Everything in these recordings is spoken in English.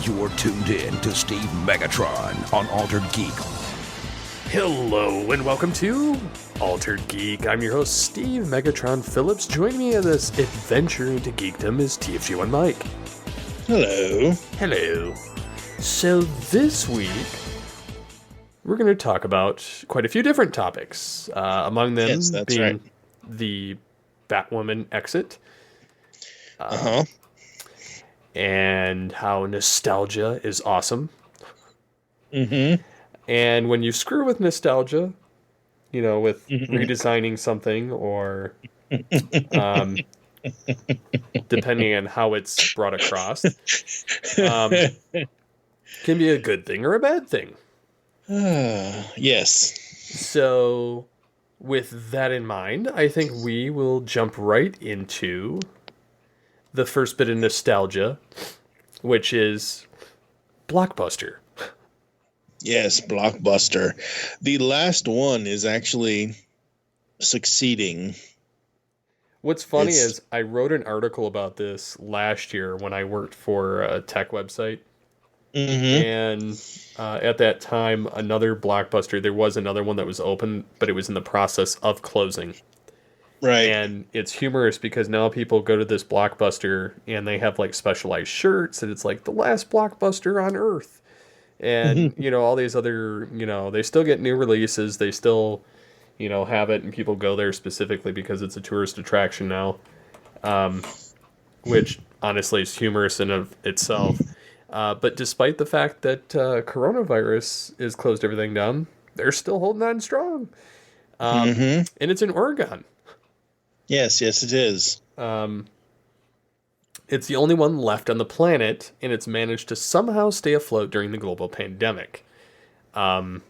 You're tuned in to Steve Megatron on Altered Geek. Hello and welcome to Altered Geek. I'm your host, Steve Megatron Phillips. Joining me on this adventure into geekdom is TFG1 Mike. Hello. Hello. So this week, we're going to talk about quite a few different topics. Among them being the Batwoman exit. And how nostalgia is awesome. Mm-hmm. And when you screw with nostalgia, you know, with redesigning something or depending on how it's brought across, can be a good thing or a bad thing. Yes. So with that in mind, I think we will jump right into the first bit of nostalgia, which is Blockbuster. Yes, Blockbuster. The last one is actually succeeding. What's funny is I wrote an article about this last year when I worked for a tech website. Mm-hmm. And at that time, there was another one that was open, but it was in the process of closing. Right. And it's humorous because now people go to this Blockbuster and they have like specialized shirts and it's like the last Blockbuster on Earth. And, you know, all these other, you know, they still get new releases. They still, you know, have it and people go there specifically because it's a tourist attraction now. Which honestly is humorous in of itself. But despite the fact that coronavirus has closed everything down, they're still holding on strong. And it's in Oregon. Yes, it is. It's the only one left on the planet, and it's managed to somehow stay afloat during the global pandemic. It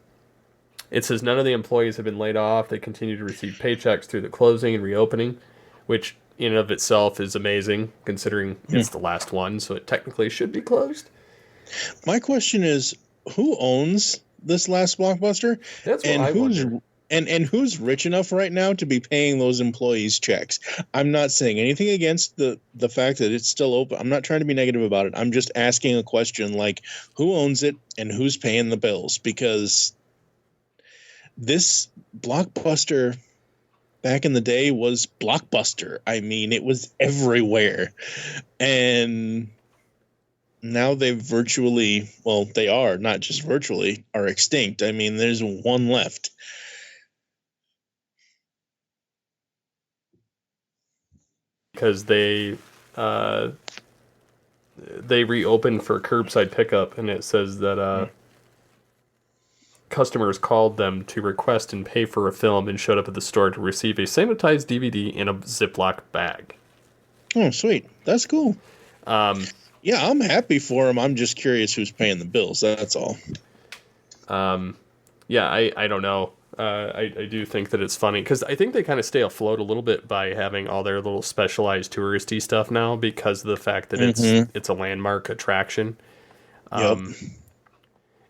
says none of the employees have been laid off. They continue to receive paychecks through the closing and reopening, which in and of itself is amazing, considering it's the last one, so it technically should be closed. My question is, who owns this last Blockbuster? That's what I wonder. And who's rich enough right now to be paying those employees checks? I'm not saying anything against the fact that it's still open. I'm not trying to be negative about it. I'm just asking a question like, who owns it and who's paying the bills? Because this Blockbuster back in the day was Blockbuster. I mean, it was everywhere. And now they are, not just virtually, are extinct. I mean, there's one left. Because they reopened for curbside pickup, and it says that customers called them to request and pay for a film and showed up at the store to receive a sanitized DVD in a Ziploc bag. Oh, sweet. That's cool. Yeah, I'm happy for them. I'm just curious who's paying the bills. That's all. Yeah, I don't know. I do think that it's funny because I think they kind of stay afloat a little bit by having all their little specialized touristy stuff now because of the fact that it's a landmark attraction. Yep.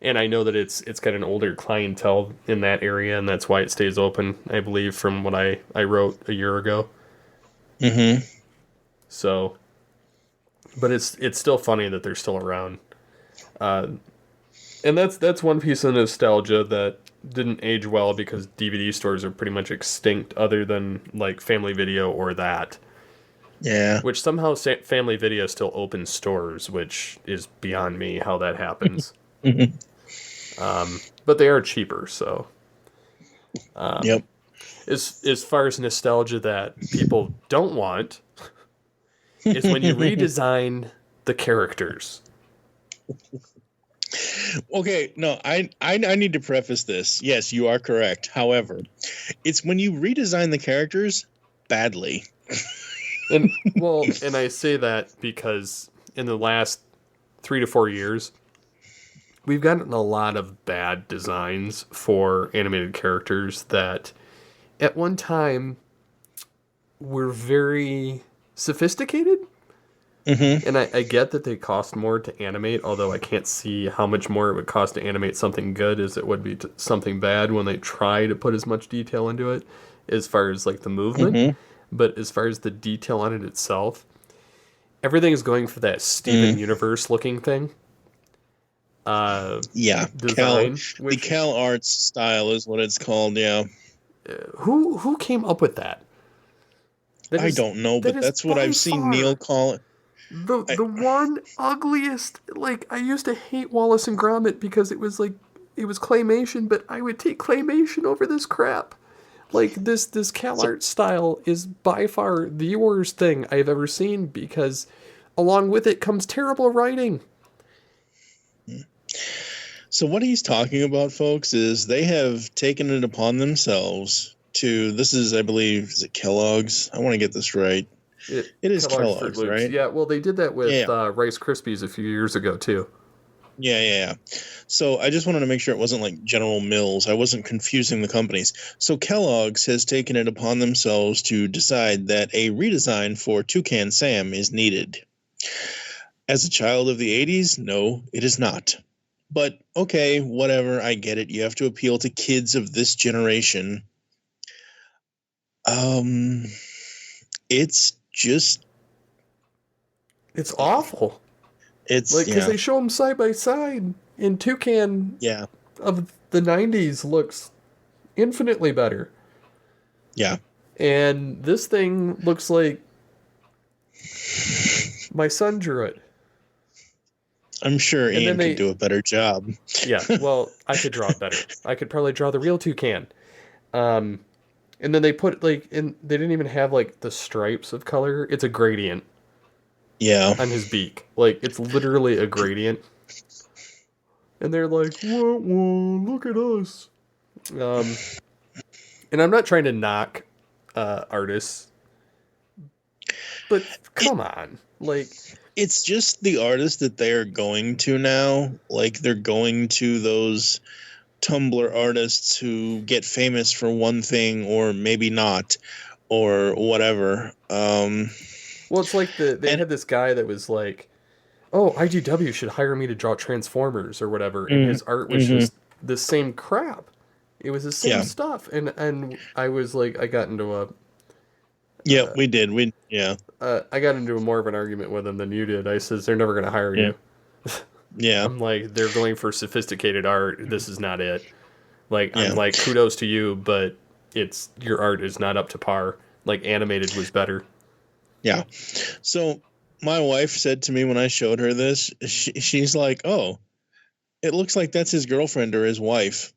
And I know that it's got an older clientele in that area, and that's why it stays open, I believe, from what I wrote a year ago. Mm-hmm. So, but it's still funny that they're still around. And that's one piece of nostalgia that didn't age well because DVD stores are pretty much extinct other than like Family Video or that. Yeah. Which somehow Family Video still opens stores, which is beyond me how that happens. But they are cheaper, so. Yep. As far as nostalgia that people don't want is when you redesign the characters. Okay, no, I need to preface this. Yes, you are correct. However, it's when you redesign the characters badly. And I say that because in the last 3 to 4 years, we've gotten a lot of bad designs for animated characters that at one time were very sophisticated. Mm-hmm. And I get that they cost more to animate, although I can't see how much more it would cost to animate something good as it would be something bad when they try to put as much detail into it as far as like the movement. Mm-hmm. But as far as the detail on it itself, everything is going for that Steven Universe looking thing. Yeah, design. the CalArts style is what it's called. Yeah, Who came up with that? I don't know, but that's what I've seen Neil call it. The one ugliest. Like, I used to hate Wallace and Gromit because it was claymation, but I would take claymation over this crap. Like, this CalArts style is by far the worst thing I've ever seen, because along with it comes terrible writing. So what he's talking about, folks, is they have taken it upon themselves to, this is, I believe, is it Kellogg's? I want to get this right. It is Kellogg's, right? Yeah, well, they did that with Rice Krispies a few years ago, too. Yeah. So I just wanted to make sure it wasn't like General Mills. I wasn't confusing the companies. So Kellogg's has taken it upon themselves to decide that a redesign for Toucan Sam is needed. As a child of the 80s, no, it is not. But okay, whatever, I get it. You have to appeal to kids of this generation. It's just... It's awful. It's like, because they show them side by side, and Toucan of the 90s looks infinitely better. Yeah. And this thing looks like my son drew it. I'm sure Ian could do a better job. Yeah, well, I could draw it better. I could probably draw the real Toucan. And then they put, like, they didn't even have, like, the stripes of color. It's a gradient. Yeah. On his beak. Like, it's literally a gradient. And they're like, whoa, look at us. And I'm not trying to knock artists, but come on. Like, it's just the artists that they are going to now. Like, they're going to those Tumblr artists who get famous for one thing or maybe not or whatever. Well, it's like they had this guy that was like, oh, IDW should hire me to draw Transformers or whatever, and his art was just the same crap. It was the same stuff, and I was like, I got into a... we did. I got into more of an argument with him than you did. I says, they're never going to hire you. Yeah. I'm like, they're going for sophisticated art. This is not it. Like, I'm like, kudos to you, but your art is not up to par. Like, animated was better. Yeah. So my wife said to me when I showed her this, she's like, oh, it looks like that's his girlfriend or his wife.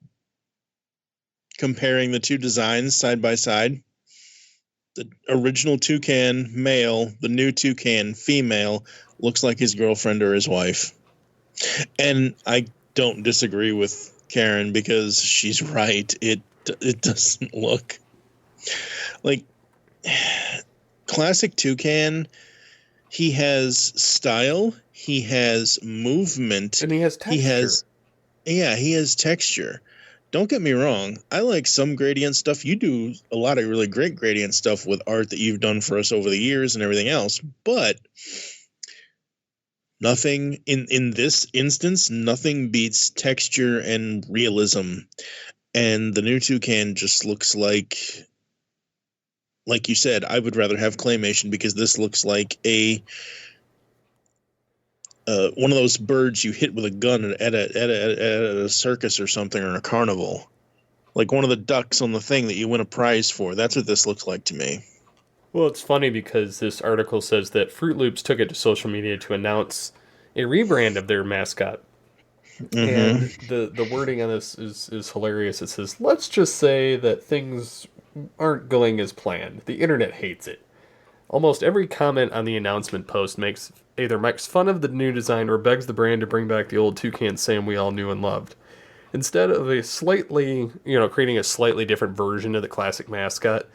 Comparing the two designs side by side. The original Toucan male, the new Toucan female, looks like his girlfriend or his wife. And I don't disagree with Karen because she's right. It doesn't look like... Classic Toucan, he has style, he has movement, and he has texture. He has texture. Don't get me wrong, I like some gradient stuff. You do a lot of really great gradient stuff with art that you've done for us over the years and everything else, but nothing in this instance, nothing beats texture and realism. And the new Toucan just looks like you said, I would rather have claymation because this looks like a one of those birds you hit with a gun at a circus or something, or a carnival. Like one of the ducks on the thing that you win a prize for. That's what this looks like to me. Well, it's funny because this article says that Fruit Loops took it to social media to announce a rebrand of their mascot. And the wording on this is hilarious. It says, let's just say that things aren't going as planned. The internet hates it. Almost every comment on the announcement post either makes fun of the new design or begs the brand to bring back the old Toucan Sam we all knew and loved. Instead of creating a slightly different version of the classic mascot,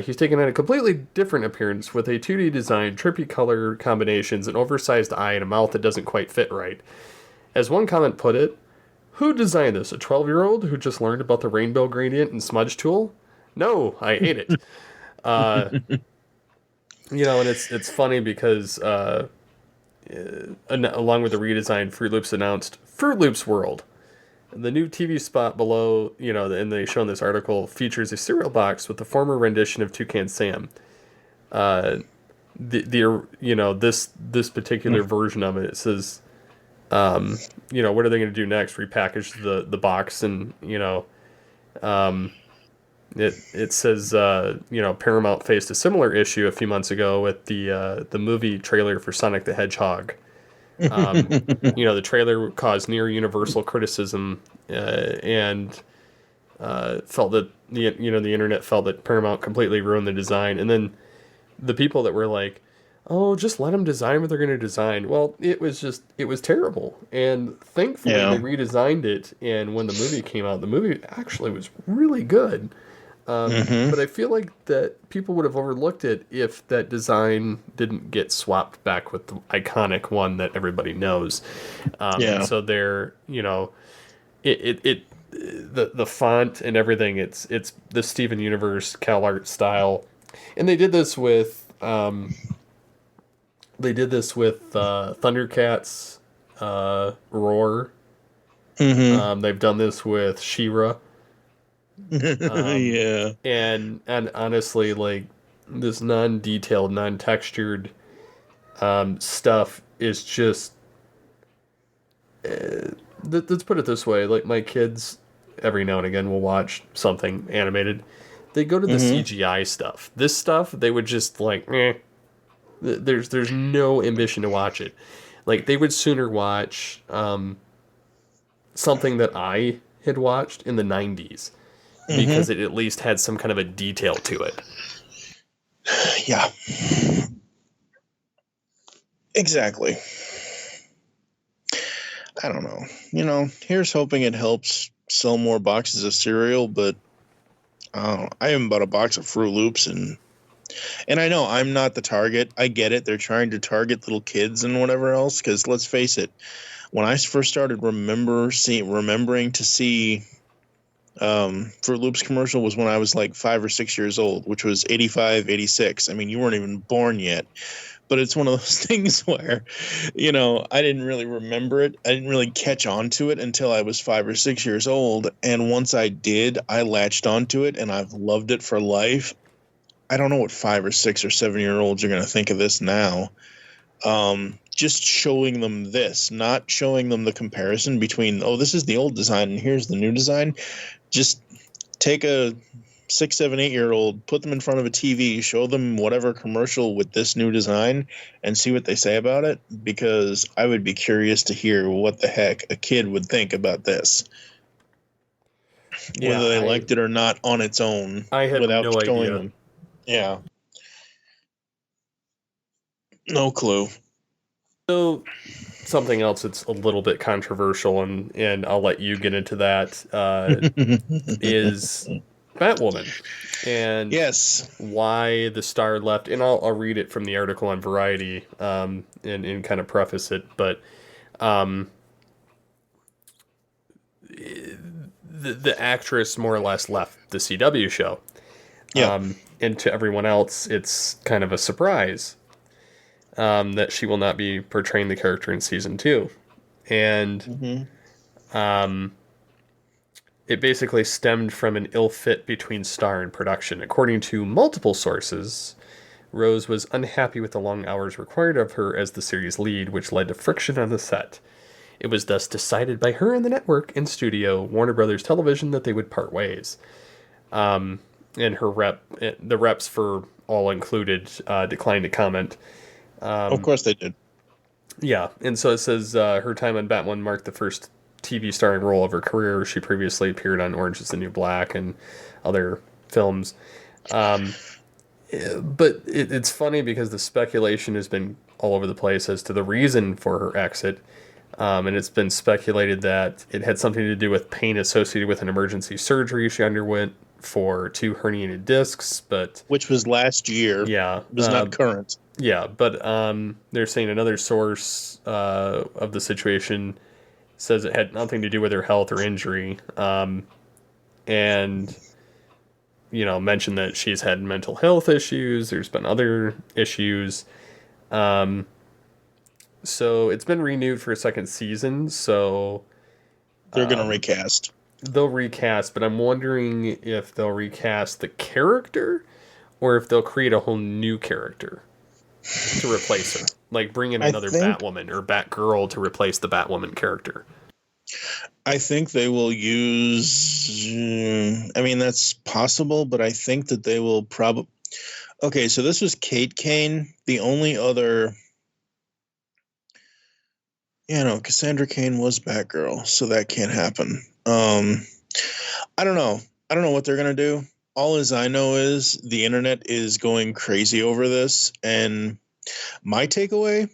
he's taken on a completely different appearance with a 2D design, trippy color combinations, an oversized eye, and a mouth that doesn't quite fit right. As one comment put it, who designed this? A 12-year-old who just learned about the rainbow gradient and smudge tool? No, I hate it. And it's funny because along with the redesign, Fruit Loops announced Fruit Loops World. The new TV spot below, and they show in this article, features a cereal box with the former rendition of Toucan Sam. This particular version of it says, what are they going to do next? Repackage the box, and it says Paramount faced a similar issue a few months ago with the movie trailer for Sonic the Hedgehog. The trailer caused near universal criticism, and felt that the internet felt that Paramount completely ruined the design, and then the people that were like, oh, just let them design what they're going to design. Well, it was terrible. And thankfully they redesigned it. And when the movie came out, the movie actually was really good. But I feel like that people would have overlooked it if that design didn't get swapped back with the iconic one that everybody knows. So they're, the font and everything, it's the Steven Universe CalArts style. And they did this with Thundercats, Roar. They've done this with She-Ra. And honestly, like, this non-detailed, non-textured stuff is just... let's put it this way. Like, my kids, every now and again, will watch something animated. They go to the CGI stuff. This stuff, they would just, like, There's no ambition to watch it. Like, they would sooner watch something that I had watched in the 90s because it at least had some kind of a detail to it. Yeah. Exactly. I don't know. Here's hoping it helps sell more boxes of cereal, but I haven't bought a box of Fruit Loops and I know I'm not the target. I get it. They're trying to target little kids and whatever else. Because let's face it, when I first started remembering to see Fruit Loops commercial was when I was like 5 or 6 years old, which was 85, 86. I mean, you weren't even born yet. But it's one of those things where, I didn't really remember it. I didn't really catch on to it until I was 5 or 6 years old. And once I did, I latched onto it and I've loved it for life. I don't know what 5 or 6 or 7-year-olds are going to think of this now. Just showing them this, not showing them the comparison between, oh, this is the old design and here's the new design. Just take a 6, 7, 8-year-old, put them in front of a TV, show them whatever commercial with this new design and see what they say about it. Because I would be curious to hear what the heck a kid would think about this. Yeah, whether they liked it or not on its own. I had no idea. Them. Yeah. No clue. So, something else that's a little bit controversial, and I'll let you get into that, is Batwoman. And yes, why the star left. And I'll read it from the article on Variety and kind of preface it. But the actress more or less left the CW show. Yeah. And to everyone else, it's kind of a surprise that she will not be portraying the character in season 2. And it basically stemmed from an ill fit between star and production. According to multiple sources, Rose was unhappy with the long hours required of her as the series lead, which led to friction on the set. It was thus decided by her and the network and studio, Warner Brothers Television, that they would part ways. And the reps for all included declined to comment. Of course they did. Yeah, and so it says her time on Batwoman marked the first TV starring role of her career. She previously appeared on Orange is the New Black and other films. But it's funny because the speculation has been all over the place as to the reason for her exit. And it's been speculated that it had something to do with pain associated with an emergency surgery she underwent for 2 herniated discs, but which was last year. Yeah, it was not current. Yeah, but they're saying another source of the situation says it had nothing to do with her health or injury, and mentioned that she's had mental health issues. There's been other issues. So it's been renewed for a second season. So they're going to recast. They'll recast, but I'm wondering if they'll recast the character or if they'll create a whole new character. to replace her. Like, bring in I another think- Batwoman or Batgirl to replace the Batwoman character. I think they will use. I mean, that's possible, but I think that they will probably. Okay, so this was Kate Kane. The only other. Yeah, no, Cassandra Cain was Batgirl, so that can't happen. I don't know. I don't know what they're gonna do. All as I know is the internet is going crazy over this, and my takeaway.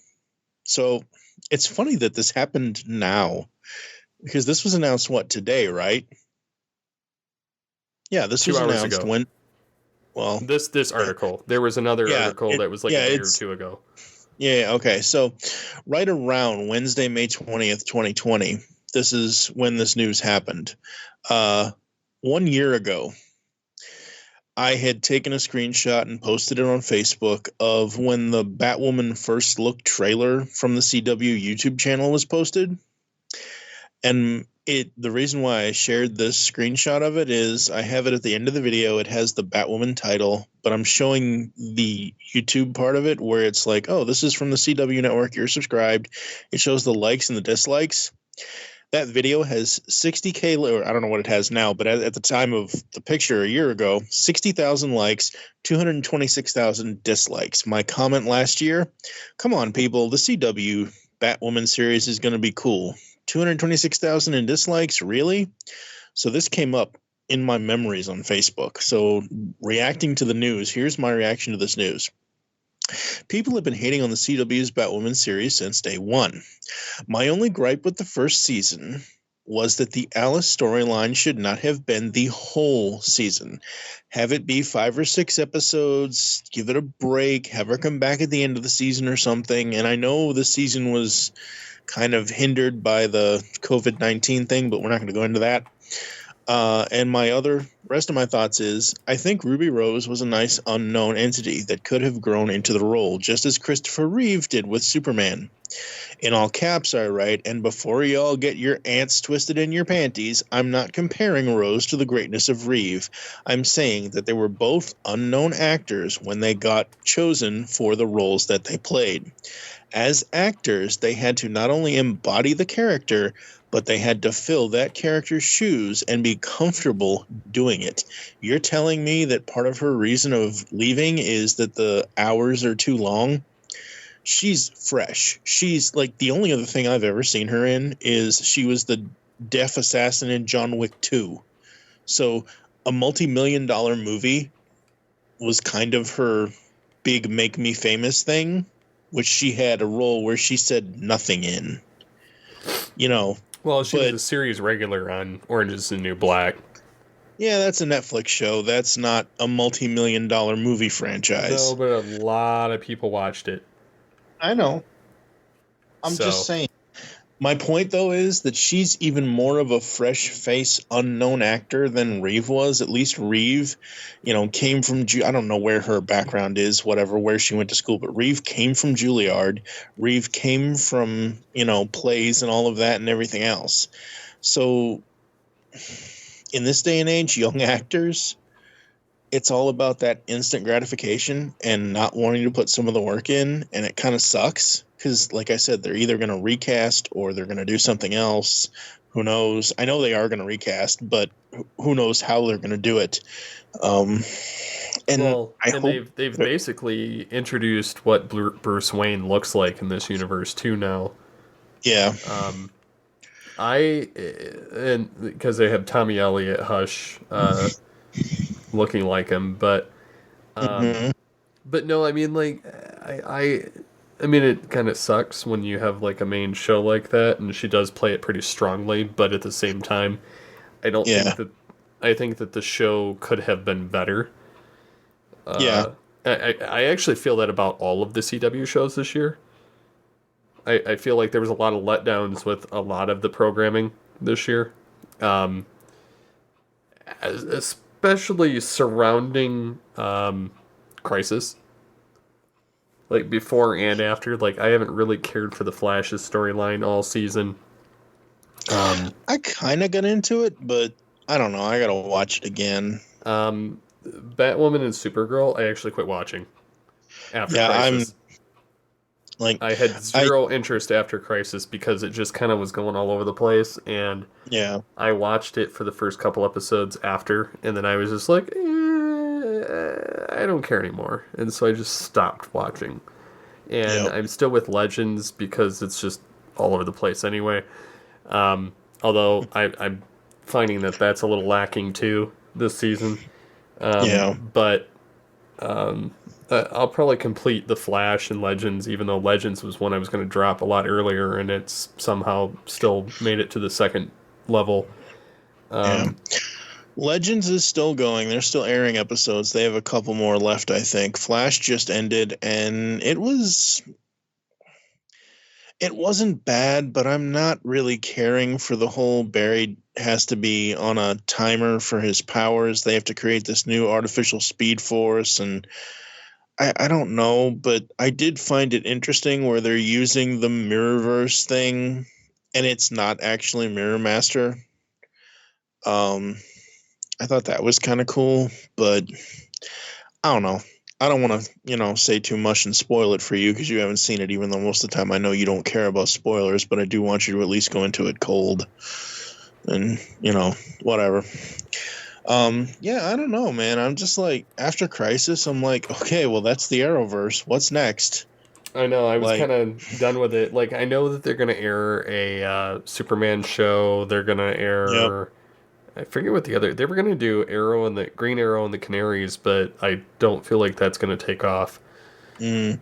So it's funny that this happened now, because this was announced today, right? Yeah, this 2 was hours announced ago. when. Well, This article. There was another article that was like a day or two ago. Yeah, okay. So right around Wednesday, May 20th, 2020, this is when this news happened. 1 year ago, I had taken a screenshot and posted it on Facebook of when the Batwoman First Look trailer from the CW YouTube channel was posted. And the reason why I shared this screenshot of it is I have it at the end of the video. It has the Batwoman title, but I'm showing the YouTube part of it where it's like, oh, this is from the CW network. You're subscribed. It shows the likes and the dislikes. That video has 60K, or I don't know what it has now, but at the time of the picture a year ago, 60,000 likes, 226,000 dislikes. My comment last year, come on, people, the CW Batwoman series is going to be cool. 226,000 in dislikes, really? So this came up in my memories on Facebook. So reacting to the news, here's my reaction to this news. People have been hating on the CW's Batwoman series since day one. My only gripe with the first season was that the Alice storyline should not have been the whole season. Have it be 5 or 6 episodes, give it a break, have her come back at the end of the season or something. And I know the season was kind of hindered by the COVID-19 thing, but we're not going to go into that. And rest of my thoughts is, I think Ruby Rose was a nice unknown entity that could have grown into the role, just as Christopher Reeve did with Superman. In all caps, I write, and before you all get your ants twisted in your panties, I'm not comparing Rose to the greatness of Reeve. I'm saying that they were both unknown actors when they got chosen for the roles that they played. As actors, they had to not only embody the character, but they had to fill that character's shoes and be comfortable doing it. You're telling me that part of her reason of leaving is that the hours are too long? She's fresh. She's like, the only other thing I've ever seen her in is she was the deaf assassin in John Wick 2. So a multi-million-dollar movie was kind of her big make me famous thing, which she had a role where she said nothing in. You know. Well, she was a series regular on Orange is the New Black. Yeah, that's a Netflix show. That's not a multi-million-dollar movie franchise. No, but a lot of people watched it. I know. I'm just saying. My point, though, is that she's even more of a fresh face, unknown actor than Reeve was. At least Reeve, came from, I don't know where her background is, where she went to school, but Reeve came from Juilliard. Reeve came from, plays and all of that and everything else. So in this day and age, young actors, it's all about that instant gratification and not wanting to put some of the work in, and it kind of sucks. Because, like I said, they're either going to recast or they're going to do something else. Who knows? I know they are going to recast, but who knows how they're going to do it. They've basically introduced what Bruce Wayne looks like in this universe too now. Yeah. Because they have Tommy Elliott, Hush, looking like him, but no, I mean, I mean, it kind of sucks when you have like a main show like that, and she does play it pretty strongly. But at the same time, I think that the show could have been better. I actually feel that about all of the CW shows this year. I feel like there was a lot of letdowns with a lot of the programming this year, especially surrounding Crisis. Like, before and after, I haven't really cared for the Flash's storyline all season. I kind of got into it, but I don't know. I gotta watch it again. Batwoman and Supergirl, I actually quit watching after Crisis. Like, I had zero interest after Crisis because it just kind of was going all over the place, and yeah, I watched it for the first couple episodes after, and then I was just like, I don't care anymore, and so I just stopped watching. And yep, I'm still with Legends because it's just all over the place anyway. Although I'm finding that that's a little lacking too this season. yeah. But I'll probably complete the Flash and Legends, even though Legends was one I was going to drop a lot earlier, and it's somehow still made it to the second level. Yeah. Legends is still going. They're still airing episodes. They have a couple more left, I think. Flash just ended, and it wasn't bad, but I'm not really caring for the whole Barry has to be on a timer for his powers. They have to create this new artificial speed force, and I don't know, but I did find it interesting where they're using the Mirrorverse thing, and it's not actually Mirror Master. I thought that was kind of cool, but I don't know. I don't want to, say too much and spoil it for you because you haven't seen it, even though most of the time I know you don't care about spoilers, but I do want you to at least go into it cold and, whatever. Yeah, I don't know, man. I'm just like, after Crisis, I'm like, okay, well, that's the Arrowverse. What's next? I know, I was Like, kind of done with it. Like, I know that they're going to air a Superman show. They're going to yep. air... I forget what they were going to do Arrow and the Green Arrow and the Canaries, but I don't feel like that's going to take off. Mm,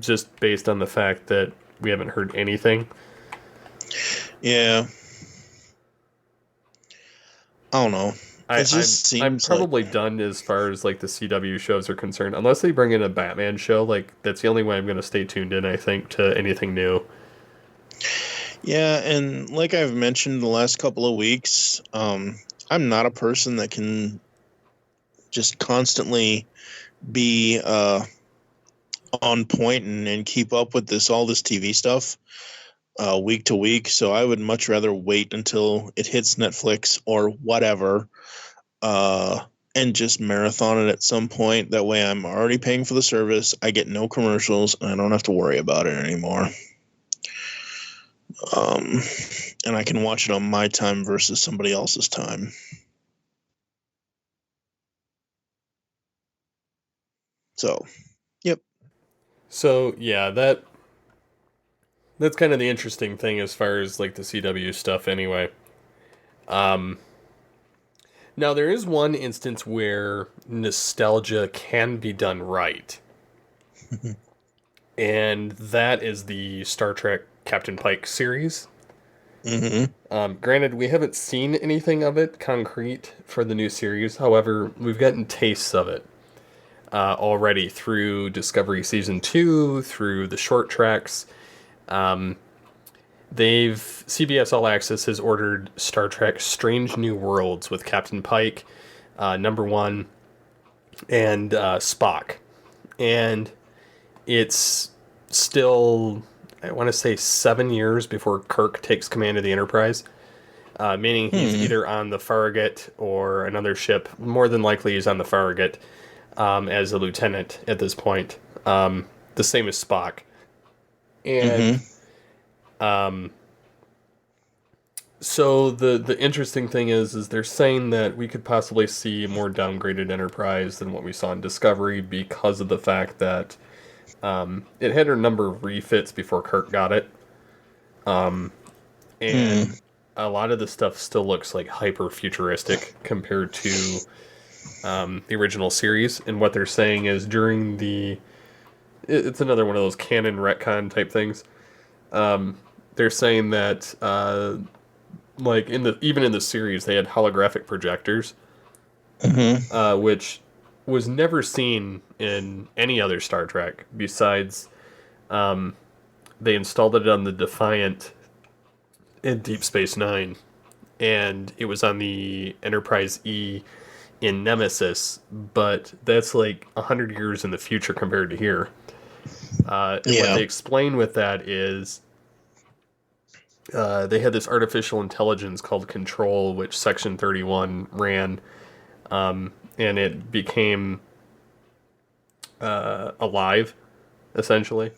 Just based on the fact that we haven't heard anything. yeah. I don't know. It just I'm seems probably like... done as far as like the CW shows are concerned. Unless they bring in a Batman show, like that's the only way I'm going to stay tuned in, I think, to anything new. Yeah, and like I've mentioned the last couple of weeks, I'm not a person that can just constantly be on point and keep up with all this TV stuff week to week. So I would much rather wait until it hits Netflix or whatever, and just marathon it at some point. That way I'm already paying for the service. I get no commercials and I don't have to worry about it anymore. And I can watch it on my time versus somebody else's time. So, yep. So yeah, that's kind of the interesting thing as far as like the CW stuff anyway. Now there is one instance where nostalgia can be done right. And that is the Star Trek Captain Pike series. Granted, we haven't seen anything of it concrete for the new series. However, we've gotten tastes of it already through Discovery Season 2, through the short tracks. CBS All Access has ordered Star Trek Strange New Worlds with Captain Pike, number 1, and Spock. And it's still, I want to say, 7 years before Kirk takes command of the Enterprise. Meaning he's either on the Farragut or another ship. More than likely he's on the Farragut as a lieutenant at this point. The same as Spock. And so the interesting thing is they're saying that we could possibly see a more downgraded Enterprise than what we saw in Discovery because of the fact that it had a number of refits before Kirk got it. And a lot of the stuff still looks like hyper futuristic compared to the original series. And what they're saying is it's another one of those canon retcon type things. They're saying that like even in the series they had holographic projectors, which was never seen in any other Star Trek besides they installed it on the Defiant in Deep Space Nine, and it was on the Enterprise E in Nemesis, but that's like 100 years in the future compared to here. And what they explain with that is they had this artificial intelligence called Control, which Section 31 ran, and it became alive, essentially.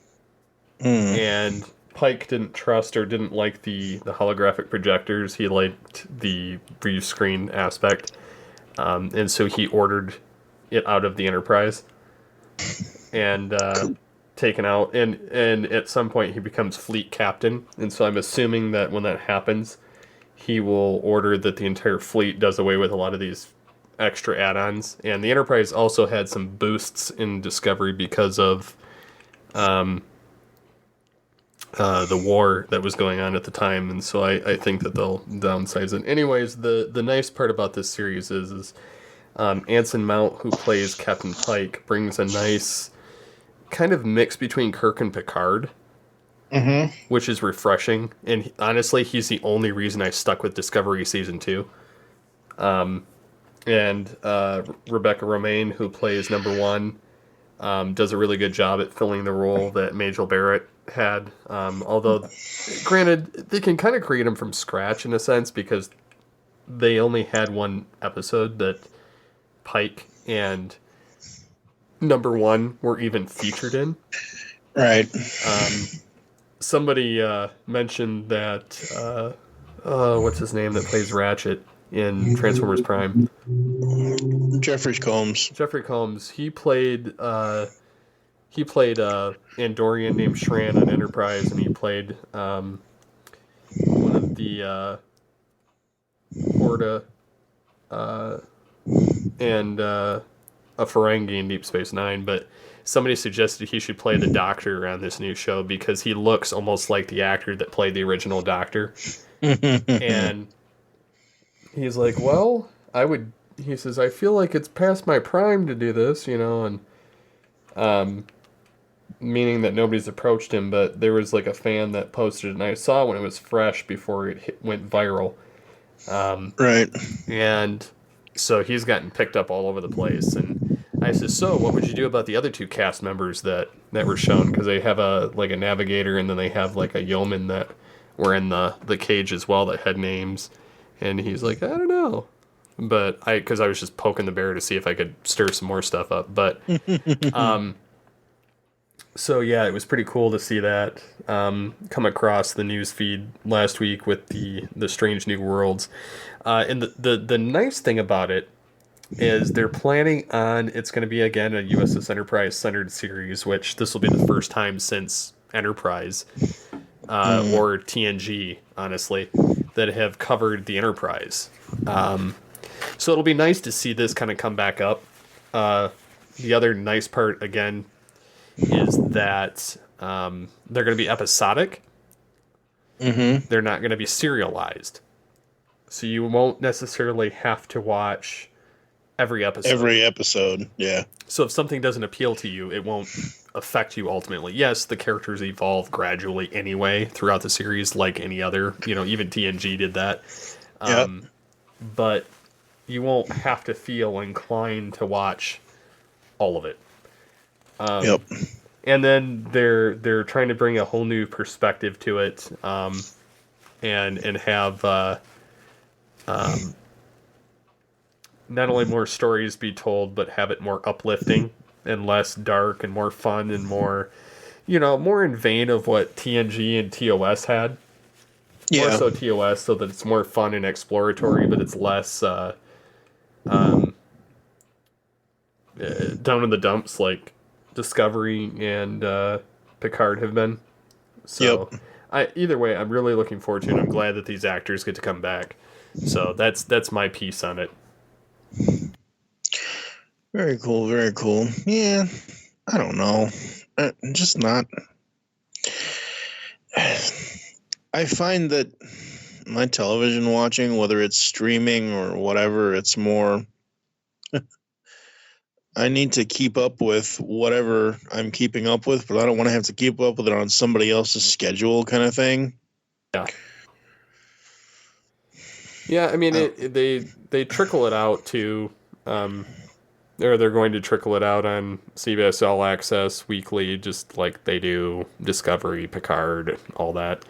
And Pike didn't trust or didn't like the holographic projectors. He liked the view screen aspect. And so he ordered it out of the Enterprise and taken out. And at some point he becomes fleet captain. And so I'm assuming that when that happens, he will order that the entire fleet does away with a lot of these extra add-ons. And the Enterprise also had some boosts in Discovery because of the war that was going on at the time. And so I think that they'll downsize it. Anyways, the nice part about this series is Anson Mount, who plays Captain Pike, brings a nice kind of mix between Kirk and Picard, which is refreshing. And honestly, he's the only reason I stuck with Discovery Season 2. And Rebecca Romaine, who plays Number One, does a really good job at filling the role that Majel Barrett had. Although, granted, they can kind of create him from scratch in a sense because they only had one episode that Pike and Number One were even featured in. Right. Somebody mentioned that what's his name that plays Ratchet in Transformers Prime? Jeffrey Combs. Jeffrey Combs. He played Andorian named Shran on Enterprise, and he played one of the Horta and a Ferengi in Deep Space Nine. But somebody suggested he should play the Doctor on this new show because he looks almost like the actor that played the original Doctor. And he's like, well, he says, I feel like it's past my prime to do this, and meaning that nobody's approached him, but there was like a fan that posted it, and I saw when it was fresh before it went viral. Right. And so he's gotten picked up all over the place, and I said, so what would you do about the other two cast members that were shown? Because they have a navigator, and then they have like a yeoman that were in the cage as well that had names. And he's like, I don't know. But because I was just poking the bear to see if I could stir some more stuff up. But, so yeah, it was pretty cool to see that come across the news feed last week with the Strange New Worlds. And the nice thing about it is they're planning on, it's going to be, again, a USS Enterprise-centered series, which this will be the first time since Enterprise, or TNG, honestly, that have covered the Enterprise. So it'll be nice to see this kind of come back up. The other nice part, again, is that they're going to be episodic. They're not going to be serialized. So you won't necessarily have to watch every episode. Yeah. So if something doesn't appeal to you, it won't affect you ultimately. Yes, the characters evolve gradually anyway throughout the series, like any other, even TNG did that. But you won't have to feel inclined to watch all of it. And then they're trying to bring a whole new perspective to it, and have not only more stories be told, but have it more uplifting and less dark and more fun and more, more in vein of what TNG and TOS had. Yeah. More so TOS, so that it's more fun and exploratory, but it's less down in the dumps like Discovery and Picard have been. So either way, I'm really looking forward to it. I'm glad that these actors get to come back. So that's my piece on it. Very cool, very cool. Yeah, I don't know. Just not. I find that my television watching, whether it's streaming or whatever, it's more. I need to keep up with whatever I'm keeping up with, but I don't want to have to keep up with it on somebody else's schedule, kind of thing. Yeah. Yeah, I mean, they trickle it out to, or they're going to trickle it out on CBS All Access weekly, just like they do Discovery, Picard, all that.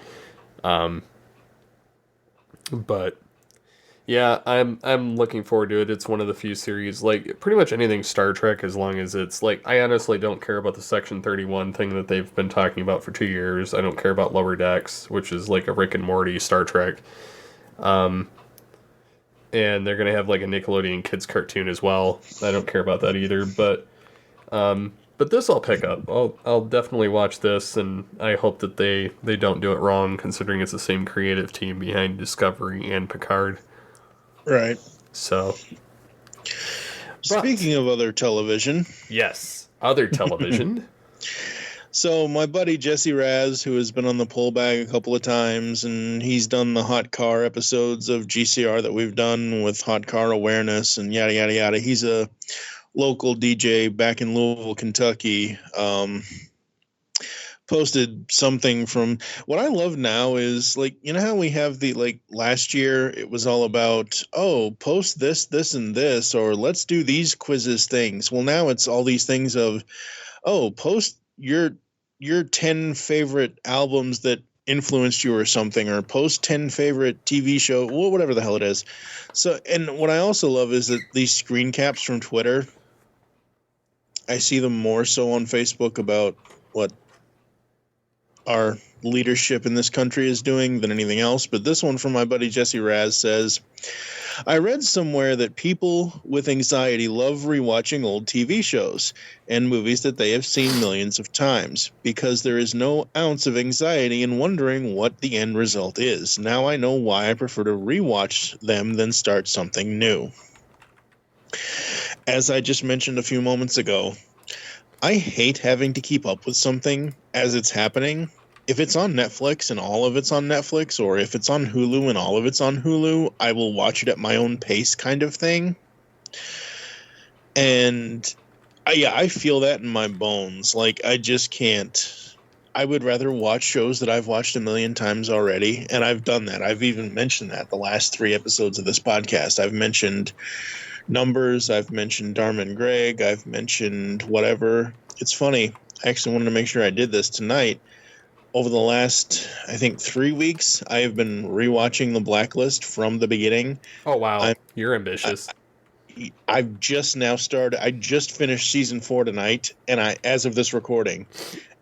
But Yeah, I'm looking forward to it. It's one of the few series, like pretty much anything Star Trek, as long as it's like, I honestly don't care about the Section 31 thing that they've been talking about for 2 years. I don't care about Lower Decks, which is like a Rick and Morty Star Trek. And they're gonna have like a Nickelodeon kids cartoon as well. I don't care about that either, but this I'll pick up. I'll definitely watch this, and I hope that they don't do it wrong, considering it's the same creative team behind Discovery and Picard. Right. So, speaking of other television, yes, other television. So my buddy Jesse Raz, who has been on the pull bag a couple of times, and he's done the hot car episodes of GCR that we've done with hot car awareness and yada yada yada. He's a local DJ back in Louisville, Kentucky. Posted something from, what I love now is, like, you know how we have the, like, last year it was all about, oh, post this, this, and this, or let's do these quizzes things. Well, now it's all these things of, oh, post your 10 favorite albums that influenced you or something, or post 10 favorite TV show, well, whatever the hell it is. So, and what I also love is that these screen caps from Twitter, I see them more so on Facebook about what our leadership in this country is doing than anything else. But this one from my buddy Jesse Raz says, I read somewhere that people with anxiety love rewatching old TV shows and movies that they have seen millions of times because there is no ounce of anxiety in wondering what the end result is. Now I know why I prefer to rewatch them than start something new. As I just mentioned a few moments ago, I hate having to keep up with something as it's happening. If it's on Netflix and all of it's on Netflix, or if it's on Hulu and all of it's on Hulu, I will watch it at my own pace kind of thing. And I feel that in my bones. Like, I just can't. I would rather watch shows that I've watched a million times already, and I've done that. I've even mentioned that the last 3 episodes of this podcast. I've mentioned Numbers, I've mentioned Dharma and Greg, I've mentioned whatever. It's funny. I actually wanted to make sure I did this tonight. Over the last, I think, 3 weeks, I have been rewatching The Blacklist from the beginning. Oh, wow. You're ambitious. I've just now started. I just finished season 4 tonight, and as of this recording,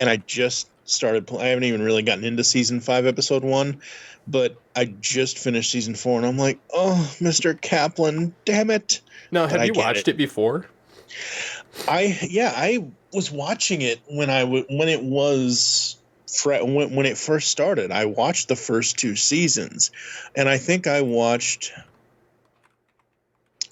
and I just started. I haven't even really gotten into season 5, episode 1, but I just finished season 4, and I'm like, oh, Mr. Kaplan, damn it. Now, have you watched it before? I was watching it when it first started. I watched the first 2 seasons, and I think I watched,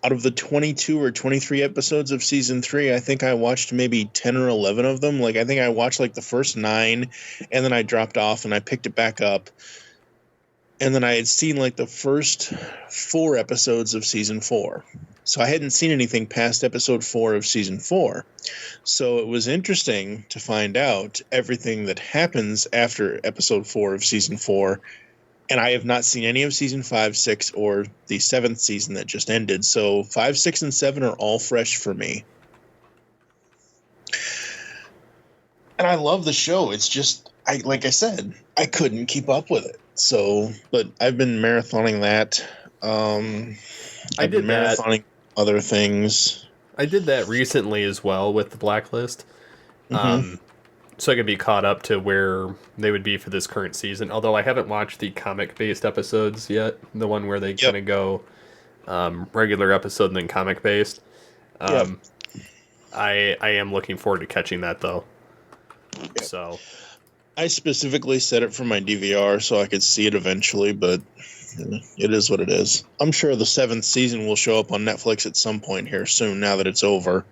out of the 22 or 23 episodes of season 3, I think I watched maybe 10 or 11 of them. Like, I think I watched like the first 9, and then I dropped off and I picked it back up. And then I had seen like the first 4 episodes of season 4. So I hadn't seen anything past episode 4 of season 4. So it was interesting to find out everything that happens after episode 4 of season 4. And I have not seen any of season 5, 6, or the 7th season that just ended. So 5, 6, and 7 are all fresh for me. And I love the show. It's just, like I said, I couldn't keep up with it. So, but I've been marathoning that. I've been marathoning other things. I did that recently as well with The Blacklist. Mm-hmm. So I could be caught up to where they would be for this current season. Although I haven't watched the comic-based episodes yet. The one where they kind of go regular episode and then comic-based. I am looking forward to catching that, though. Yep. So I specifically set it for my DVR so I could see it eventually, but it is what it is. I'm sure the 7th season will show up on Netflix at some point here soon, now that it's over.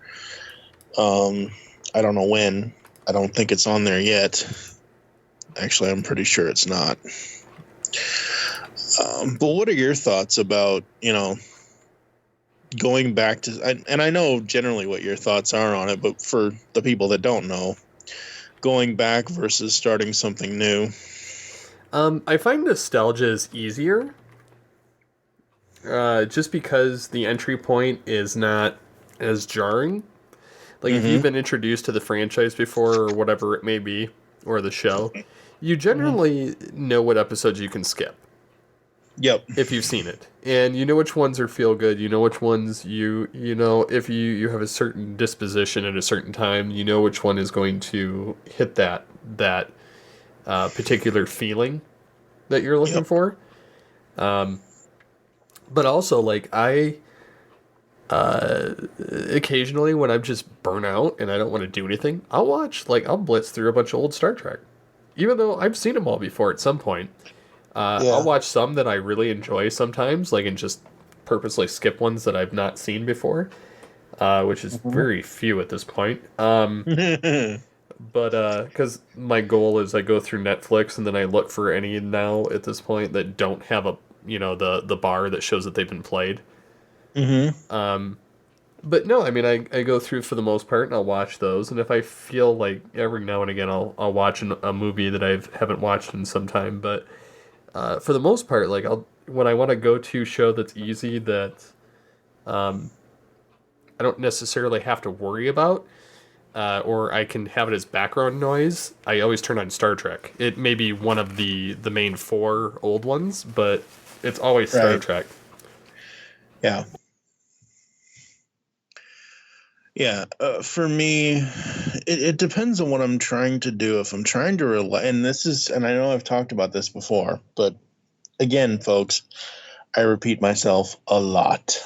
I don't know when. I don't think it's on there yet. Actually, I'm pretty sure it's not. But what are your thoughts about, going back to... And I know generally what your thoughts are on it, but for the people that don't know, going back versus starting something new. I find nostalgia is easier. Just because the entry point is not as jarring. Like, if you've been introduced to the franchise before, or whatever it may be, or the show, you generally know what episodes you can skip. Yep. if you've seen it, and you know which ones are feel good. You know which ones you know if you have a certain disposition at a certain time. You know which one is going to hit that particular feeling that you're looking Yep. for. But also, like, I occasionally when I'm just burnt out and I don't want to do anything, I'll blitz through a bunch of old Star Trek, even though I've seen them all before at some point. I'll Yeah. watch some that I really enjoy sometimes, like, and just purposely skip ones that I've not seen before, which is very few at this point. But because my goal is I go through Netflix and then I look for any now at this point that don't have a the bar that shows that they've been played. Mm-hmm. But no, I mean I go through for the most part and I'll watch those, and if I feel like every now and again I'll watch a movie that I haven't watched in some time. But for the most part, like when I want a go to show that's easy that I don't necessarily have to worry about. Or I can have it as background noise. I always turn on Star Trek. It may be one of the main four old ones, but it's always Star Right. Trek. Yeah. Yeah. For me, it depends on what I'm trying to do. If I'm trying to rely, and I know I've talked about this before, but again, folks, I repeat myself a lot.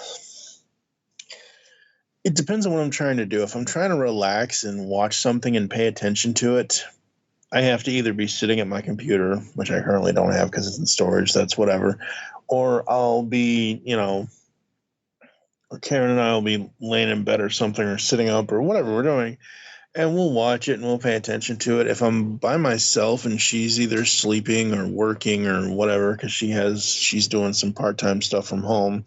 It depends on what I'm trying to do. If I'm trying to relax and watch something and pay attention to it, I have to either be sitting at my computer, which I currently don't have because it's in storage, that's whatever, or I'll be, or Karen and I will be laying in bed or something or sitting up or whatever we're doing, and we'll watch it and we'll pay attention to it. If I'm by myself and she's either sleeping or working or whatever, because she's doing some part-time stuff from home,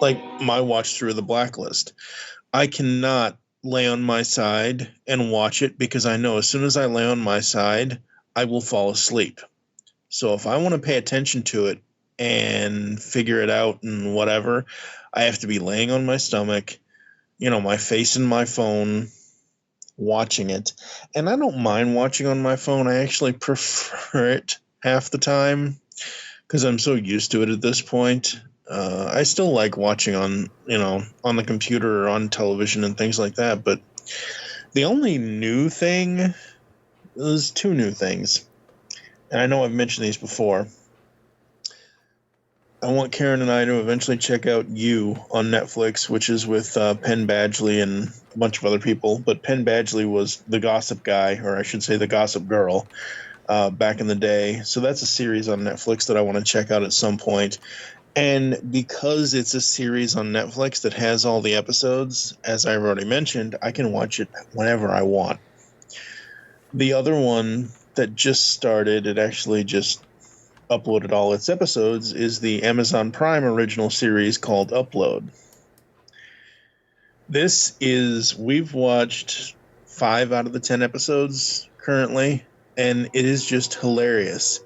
like my watch through of the Blacklist, I cannot lay on my side and watch it because I know as soon as I lay on my side, I will fall asleep. So if I want to pay attention to it and figure it out and whatever, I have to be laying on my stomach, my face in my phone, watching it. And I don't mind watching on my phone. I actually prefer it half the time because I'm so used to it at this point. I still like watching on the computer or on television and things like that. But the only new thing, there's two new things. And I know I've mentioned these before. I want Karen and I to eventually check out You on Netflix, which is with Penn Badgley and a bunch of other people. But Penn Badgley was the gossip guy, or I should say the gossip girl, back in the day. So that's a series on Netflix that I want to check out at some point. And because it's a series on Netflix that has all the episodes, as I've already mentioned, I can watch it whenever I want. The other one that just started, it actually just uploaded all its episodes, is the Amazon Prime original series called Upload. We've watched 5 out of the 10 episodes currently, and it is just hilarious.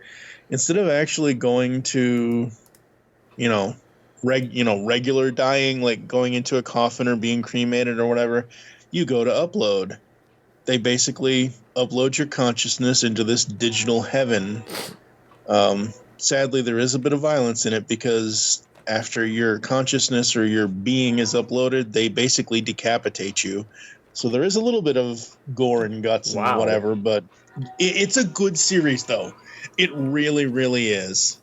Instead of actually going to regular dying, like going into a coffin or being cremated or whatever, you go to Upload. They basically upload your consciousness into this digital heaven. Sadly, there is a bit of violence in it because after your consciousness or your being is uploaded, they basically decapitate you. So there is a little bit of gore and guts and whatever, but it's a good series, though. It really, really is.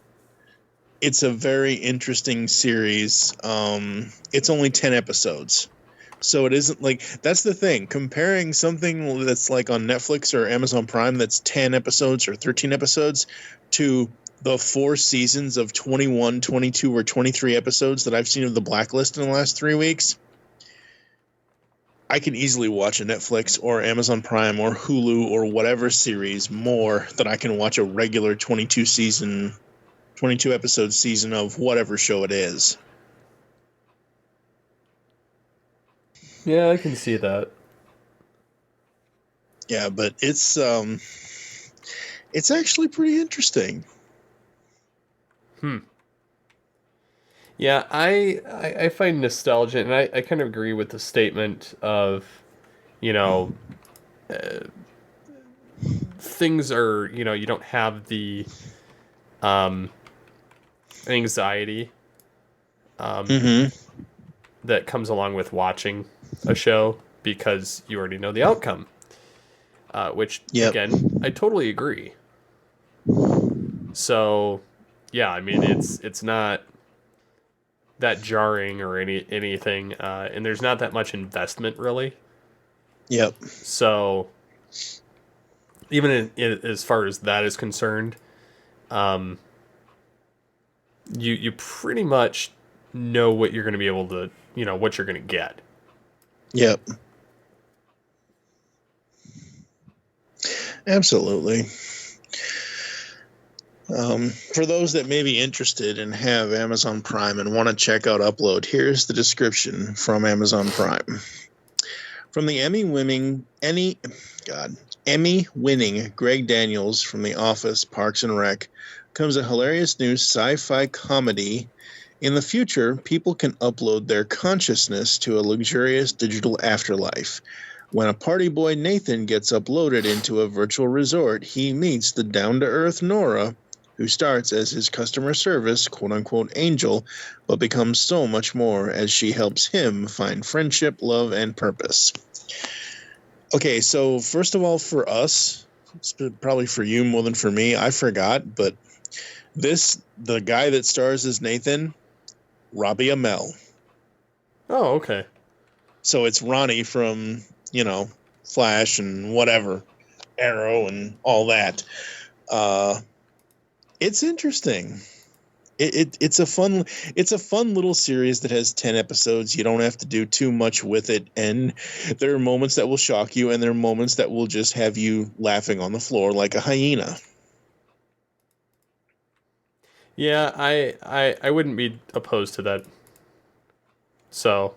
It's a very interesting series. It's only 10 episodes. So it isn't like, that's the thing. Comparing something that's like on Netflix or Amazon Prime that's 10 episodes or 13 episodes to the 4 seasons of 21, 22, or 23 episodes that I've seen of The Blacklist in the last 3 weeks, I can easily watch a Netflix or Amazon Prime or Hulu or whatever series more than I can watch a regular 22 episode season of whatever show it is. Yeah, I can see that. Yeah, but it's actually pretty interesting. Yeah, I find nostalgia, and I kind of agree with the statement of, things are, you don't have the anxiety Mm-hmm. that comes along with watching a show because you already know the outcome. Which, Yep. again, I totally agree. So, yeah, I mean, it's not that jarring or anything, and there's not that much investment really. Yep. So, even as far as that is concerned, you pretty much know what you're going to be able to, what you're going to get. Yep. Absolutely. For those that may be interested and have Amazon Prime and want to check out Upload, here's the description from Amazon Prime. From the Emmy-winning Greg Daniels from The Office, Parks and Rec, comes a hilarious new sci-fi comedy. In the future, people can upload their consciousness to a luxurious digital afterlife. When a party boy Nathan gets uploaded into a virtual resort, he meets the down-to-earth Nora, who starts as his customer service, quote-unquote, angel, but becomes so much more as she helps him find friendship, love, and purpose. Okay, so first of all, for us, probably for you more than for me, I forgot, but the guy that stars as Nathan, Robbie Amell. Oh, okay. So it's Ronnie from, Flash and whatever, Arrow and all that. It's interesting. It's a fun little series that has 10 episodes. You don't have to do too much with it, and there are moments that will shock you, and there are moments that will just have you laughing on the floor like a hyena. Yeah, I wouldn't be opposed to that. So.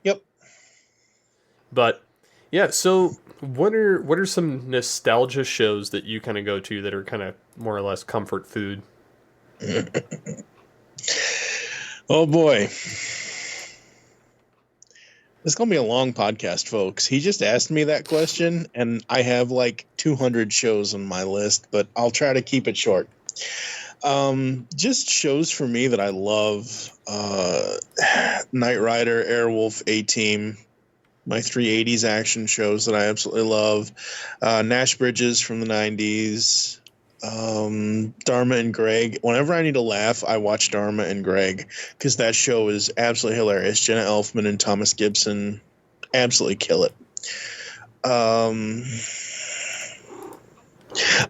Yep. But yeah, so what are some nostalgia shows that you kind of go to that are kind of more or less comfort food? Oh boy. This is going to be a long podcast, folks. He just asked me that question, and I have like 200 shows on my list, but I'll try to keep it short. Just shows for me that I love. Knight Rider, Airwolf, A-Team, my 380s action shows that I absolutely love. Nash Bridges from the 90s. Dharma and Greg. Whenever I need to laugh, I watch Dharma and Greg because that show is absolutely hilarious. Jenna Elfman and Thomas Gibson absolutely kill it.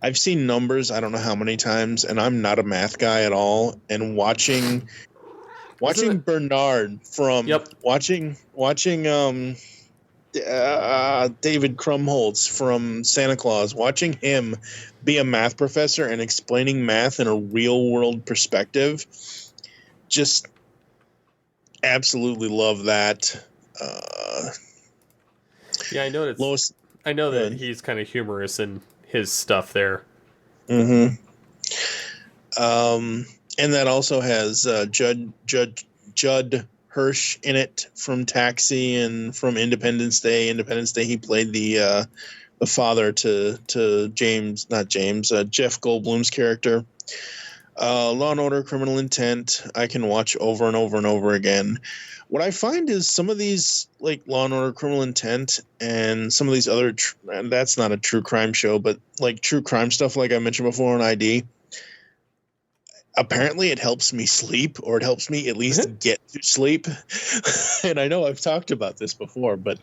I've seen Numbers I don't know how many times, and I'm not a math guy at all. And watching Bernard from watching David Krumholtz from Santa Claus, watching him be a math professor and explaining math in a real world perspective, just absolutely love that. Yeah, I know I know that he's kind of humorous in his stuff there. Mm-hmm. And that also has Judd Hirsch in it from Taxi and from Independence Day. Independence Day, he played the father to Jeff Goldblum's character. Law and Order, Criminal Intent, I can watch over and over and over again. What I find is some of these, like Law and Order, Criminal Intent, and some of these other, that's not a true crime show, but like true crime stuff, like I mentioned before on ID, apparently it helps me sleep, or it helps me at least get to sleep. And I know I've talked about this before, but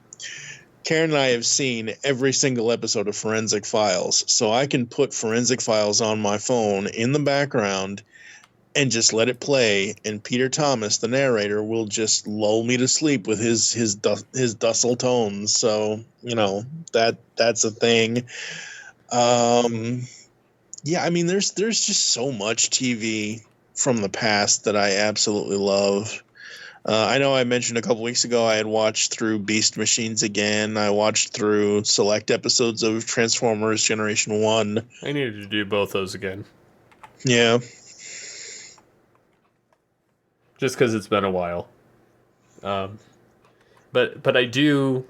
Karen and I have seen every single episode of Forensic Files, so I can put Forensic Files on my phone in the background and just let it play, and Peter Thomas, the narrator, will just lull me to sleep with his dustle tones. So, that's a thing. Yeah, I mean, there's just so much TV from the past that I absolutely love. I know I mentioned a couple weeks ago I had watched through Beast Machines again. I watched through select episodes of Transformers Generation 1. I needed to do both those again. Yeah. Just because it's been a while. But I do,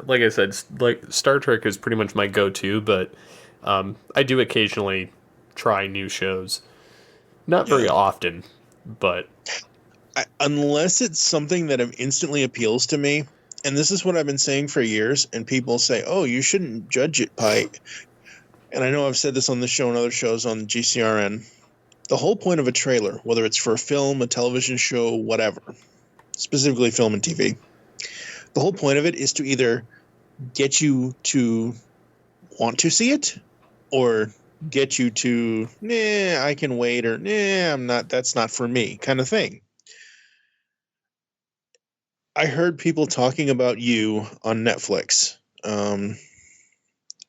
like I said, like Star Trek is pretty much my go-to, but I do occasionally try new shows. Not very often, but... unless it's something that instantly appeals to me, and this is what I've been saying for years, and people say, oh, you shouldn't judge it by... And I know I've said this on this show and other shows on GCRN. The whole point of a trailer, whether it's for a film, a television show, whatever, specifically film and TV, the whole point of it is to either get you to want to see it or get you to, nah, I can wait, or nah, I'm not, that's not for me, kind of thing. I heard people talking about You on Netflix.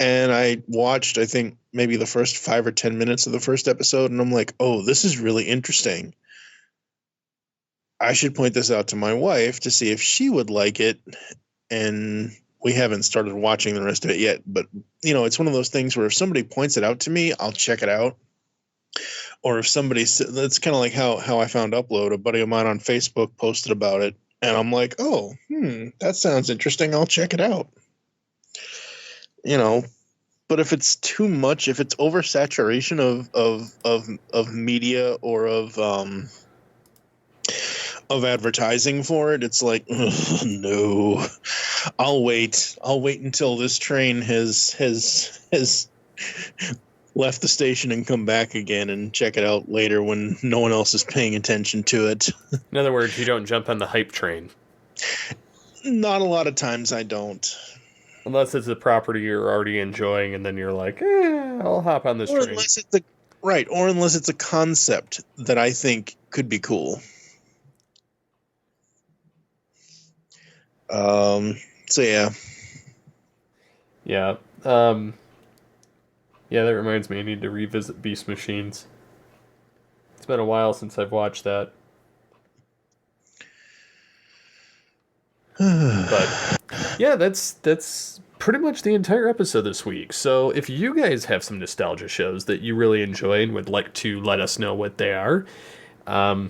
And I watched, I think, maybe the first 5 or 10 minutes of the first episode, and I'm like, oh, this is really interesting. I should point this out to my wife to see if she would like it. And we haven't started watching the rest of it yet. But, you know, it's one of those things where if somebody points it out to me, I'll check it out. Or if somebody, that's kind of like how I found Upload. A buddy of mine on Facebook posted about it. And I'm like, oh, that sounds interesting. I'll check it out. You know, but if it's too much, if it's oversaturation of media or of advertising for it, it's like, no, I'll wait until this train has left the station and come back again and check it out later when no one else is paying attention to it. In other words, you don't jump on the hype train. Not a lot of times I don't. Unless it's a property you're already enjoying, and then you're like, I'll hop on this train. Unless it's or unless it's a concept that I think could be cool. So yeah. Yeah. Yeah, that reminds me, I need to revisit Beast Machines. It's been a while since I've watched that. But yeah, that's pretty much the entire episode this week. So if you guys have some nostalgia shows that you really enjoy and would like to let us know what they are, or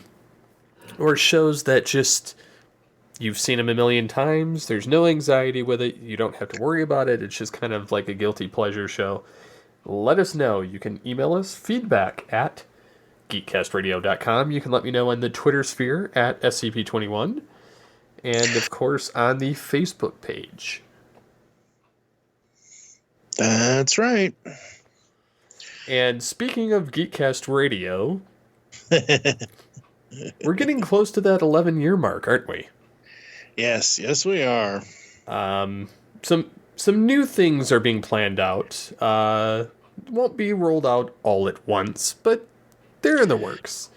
shows that just you've seen them a million times, there's no anxiety with it, you don't have to worry about it, it's just kind of like a guilty pleasure show, let us know. You can email us feedback@geekcastradio.com. You can let me know on the Twitter sphere at SCP21. And, of course, on the Facebook page. That's right. And speaking of Geekcast Radio, we're getting close to that 11-year mark, aren't we? Yes, we are. Some new things are being planned out. Won't be rolled out all at once, but they're in the works.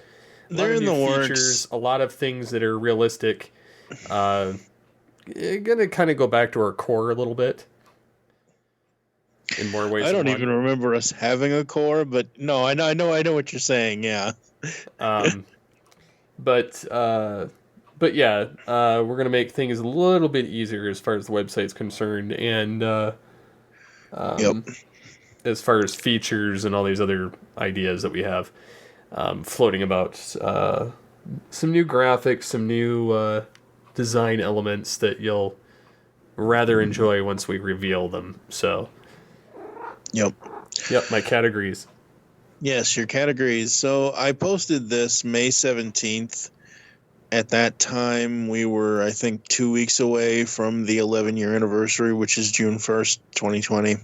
They're in the works. A lot of things that are realistic. Gonna kind of go back to our core a little bit in more ways. I don't even remember us having a core, but no, I know what you're saying. Yeah. But yeah, we're gonna make things a little bit easier as far as the website's concerned, and as far as features and all these other ideas that we have floating about. Some new graphics, some new design elements that you'll rather enjoy once we reveal them. So, yep, my categories. Yes, your categories. So I posted this May 17th. At that time, we were, I think, 2 weeks away from the 11-year anniversary, which is June 1st, 2020.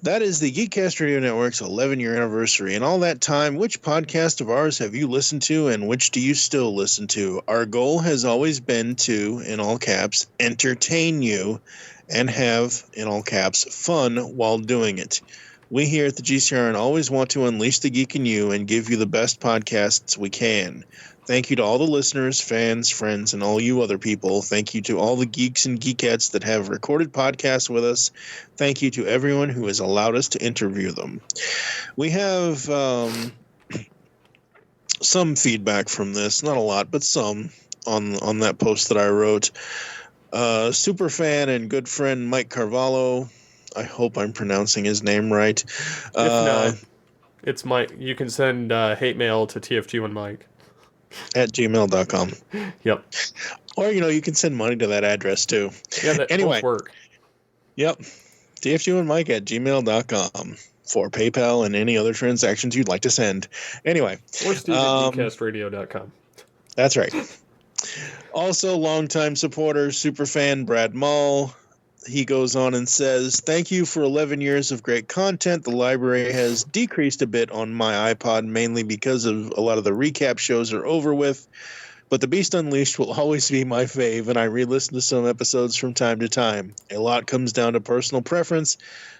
That is the Geekcast Radio Network's 11-year anniversary. And all that time, which podcast of ours have you listened to and which do you still listen to? Our goal has always been to, in all caps, entertain you and have, in all caps, fun while doing it. We here at the GCRN always want to unleash the geek in you and give you the best podcasts we can. Thank you to all the listeners, fans, friends, and all you other people. Thank you to all the geeks and geekettes that have recorded podcasts with us. Thank you to everyone who has allowed us to interview them. We have some feedback from this, not a lot, but some on that post that I wrote. Super fan and good friend Mike Carvalho. I hope I'm pronouncing his name right. If not, it's Mike. You can send hate mail to TFG1Mike. At gmail.com. Yep. Or, you can send money to that address, too. Yeah, that anyway. work. Yep. tf2andmike@gmail.com for PayPal and any other transactions you'd like to send. Anyway. Or Steve at geekcastradio.com. That's right. Also, longtime supporter, superfan Brad Mull. He goes on and says, "Thank you for 11 years of great content. The library has decreased a bit on my iPod, mainly because of a lot of the recap shows are over with. But The Beast Unleashed will always be my fave, and I re-listen to some episodes from time to time. A lot comes down to personal preference.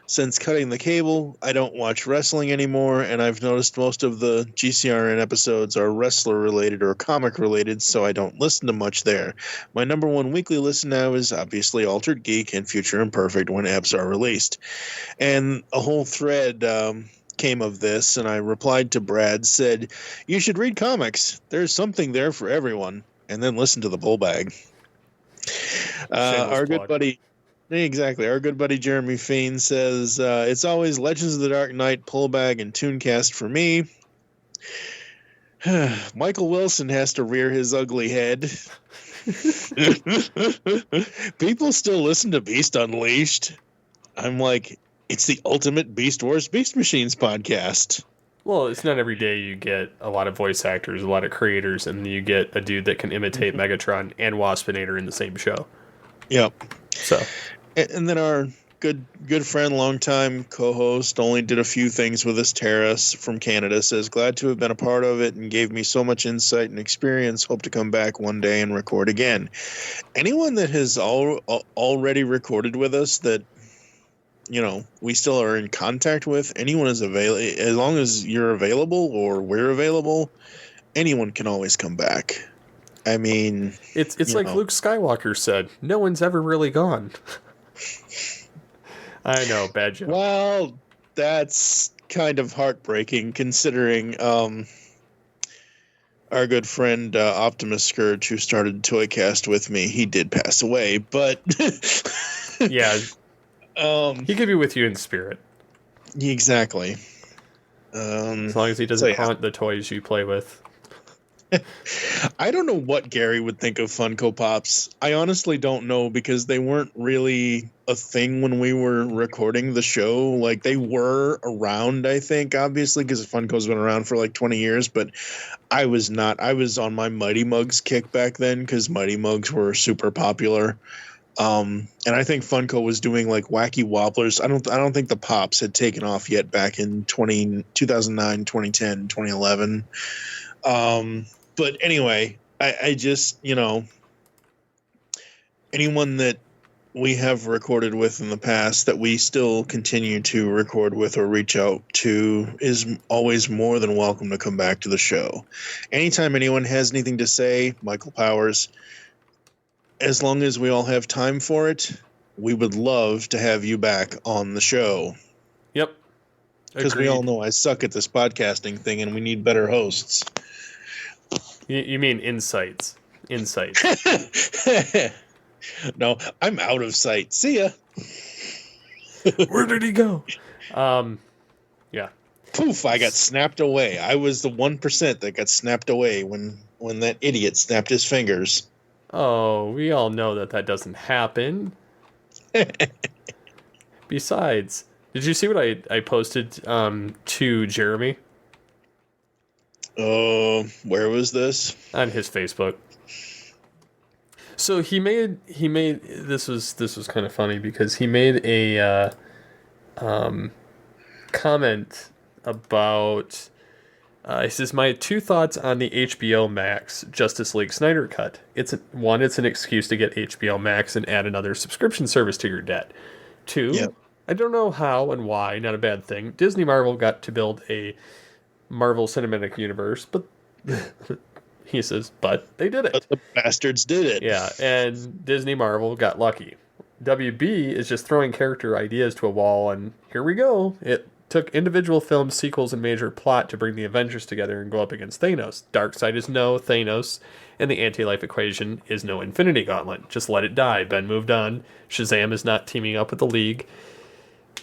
Since cutting the cable, I don't watch wrestling anymore, and I've noticed most of the GCRN episodes are wrestler-related or comic-related, so I don't listen to much there. My number one weekly listen now is obviously Altered Geek and Future Imperfect when eps are released." And a whole thread came of this, and I replied to Brad, said, "You should read comics. There's something there for everyone. And then listen to the bull bag." Our good buddy... Exactly. Our good buddy Jeremy Fiend says, "It's always Legends of the Dark Knight, Pullbag, and Tooncast for me. Michael Wilson has to rear his ugly head." People still listen to Beast Unleashed. I'm like, it's the ultimate Beast Wars Beast Machines podcast. Well, it's not every day you get a lot of voice actors, a lot of creators, and you get a dude that can imitate Megatron and Waspinator in the same show. Yep. So... And then our good friend, longtime co-host, only did a few things with us, Terrace from Canada, says, "Glad to have been a part of it and gave me so much insight and experience. Hope to come back one day and record again." Anyone that has already recorded with us that, you know, we still are in contact with, anyone is available, as long as you're available or we're available, anyone can always come back. I mean... It's like Luke Skywalker said, no one's ever really gone. I know, bad joke. Well, that's kind of heartbreaking considering our good friend Optimus Scourge, who started ToyCast with me, he did pass away, but... Yeah. He could be with you in spirit. Exactly. As long as he doesn't haunt the toys you play with. I don't know what Gary would think of Funko Pops. I honestly don't know, because they weren't really a thing when we were recording the show. Like, they were around, I think, obviously, because Funko's been around for like 20 years, but I was not. I was on my Mighty Mugs kick back then, because Mighty Mugs were super popular. And I think Funko was doing like Wacky Wobblers. I don't think the Pops had taken off yet back in 2009, 2010, 2011. But anyway, I just, you know, anyone that we have recorded with in the past that we still continue to record with or reach out to is always more than welcome to come back to the show. Anytime anyone has anything to say, Michael Powers, as long as we all have time for it, we would love to have you back on the show. Yep. Because we all know I suck at this podcasting thing and we need better hosts. You mean insights. Insights. No, I'm out of sight. See ya. Where did he go? Yeah. Poof, I got snapped away. I was the 1% that got snapped away when that idiot snapped his fingers. Oh, we all know that doesn't happen. Besides, did you see what I posted to Jeremy? Where was this? On his Facebook. So he made this was kind of funny because he made a comment about he says, "My two thoughts on the HBO Max Justice League Snyder Cut. It's an excuse to get HBO Max and add another subscription service to your debt. Two, yep. I don't know how and why, not a bad thing. Disney Marvel got to build a Marvel Cinematic Universe, but he says, but they did it. But the bastards did it. Yeah, and Disney Marvel got lucky. WB is just throwing character ideas to a wall, and here we go. It took individual film sequels and major plot to bring the Avengers together and go up against Thanos. Darkseid is no Thanos, and the anti-life equation is no Infinity Gauntlet. Just let it die. Ben moved on. Shazam is not teaming up with the League.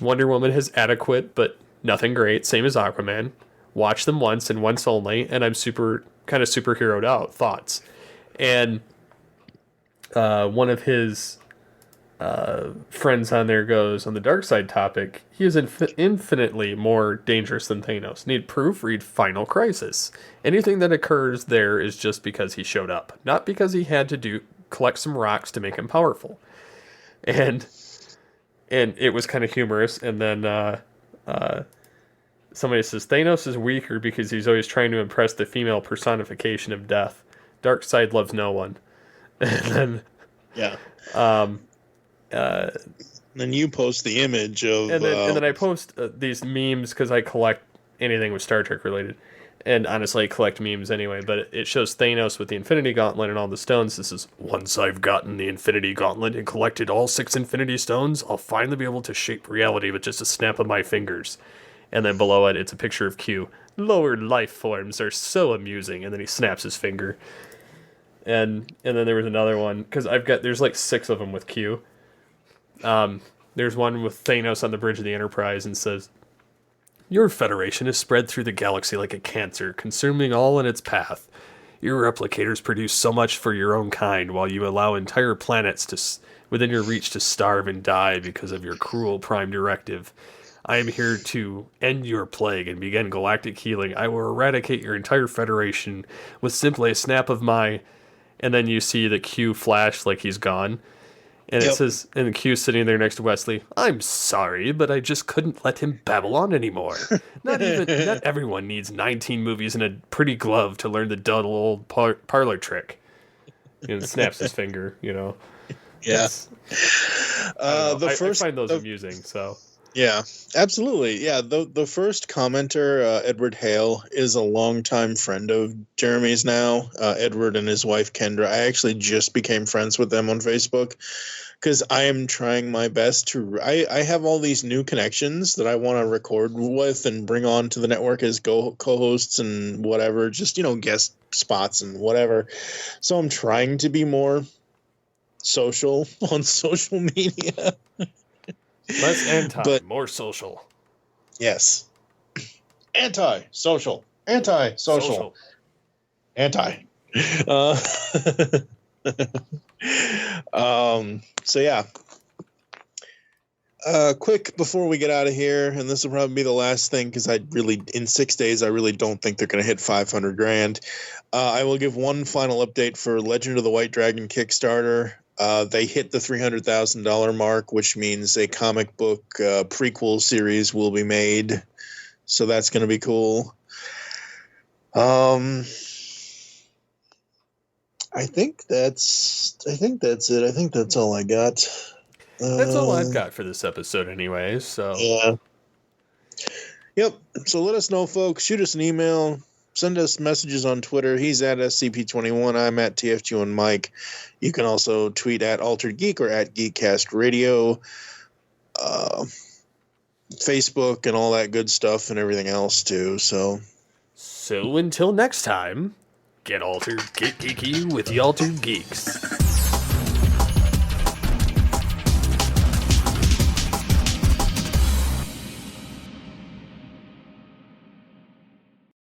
Wonder Woman has adequate, but nothing great. Same as Aquaman. Watch them once and once only, and I'm kind of superheroed out. Thoughts. And one of his friends on there goes, on the dark side topic, he is infinitely more dangerous than Thanos. Need proof? Read Final Crisis. Anything that occurs there is just because he showed up, not because he had to collect some rocks to make him powerful. And it was kind of humorous. And then somebody says Thanos is weaker because he's always trying to impress the female personification of death. Darkseid loves no one. And then then you post the image of and then I post these memes because I collect anything with Star Trek related, and honestly I collect memes anyway, but it shows Thanos with the Infinity Gauntlet and all the stones. This is, once I've gotten the Infinity Gauntlet and collected all 6 Infinity Stones, I'll finally be able to shape reality with just a snap of my fingers. And then below it, it's a picture of Q. Lower life forms are so amusing. And then he snaps his finger. And then there was another one, because there's like 6 of them with Q. There's one with Thanos on the bridge of the Enterprise and says, "Your Federation is spread through the galaxy like a cancer, consuming all in its path. Your replicators produce so much for your own kind, while you allow entire planets within your reach to starve and die because of your cruel prime directive. I am here to end your plague and begin galactic healing. I will eradicate your entire Federation with simply a snap of my..." And then you see the Q flash like he's gone. And it says, and the Q sitting there next to Wesley, "I'm sorry, but I just couldn't let him babble on anymore. Not everyone needs 19 movies and a pretty glove to learn the dull old parlor trick." And snaps his finger, Yeah. I find those amusing, so. Yeah, absolutely. Yeah, the first commenter, Edward Hale, is a longtime friend of Jeremy's now. Edward and his wife, Kendra. I actually just became friends with them on Facebook because I am trying my best to... I have all these new connections that I want to record with and bring on to the network as co-hosts and whatever, just, guest spots and whatever. So I'm trying to be more social on social media. Less anti, more social. Yes. Anti-social. Anti-social. Anti. So yeah. Quick before we get out of here, and this will probably be the last thing because in 6 days, I really don't think they're going to hit 500 grand. I will give one final update for Legend of the White Dragon Kickstarter. They hit the $300,000 mark, which means a comic book prequel series will be made. So that's going to be cool. I think that's it. I think that's all I got. That's all I've got for this episode anyway, so. Yeah. Yep. So let us know, folks. Shoot us an email. Send us messages on Twitter. He's at SCP21. I'm at TFG and Mike. You can also tweet at Altered Geek or at Geekcast Radio, Facebook, and all that good stuff, and everything else too. So until next time, get altered, get geeky with the Altered Geeks.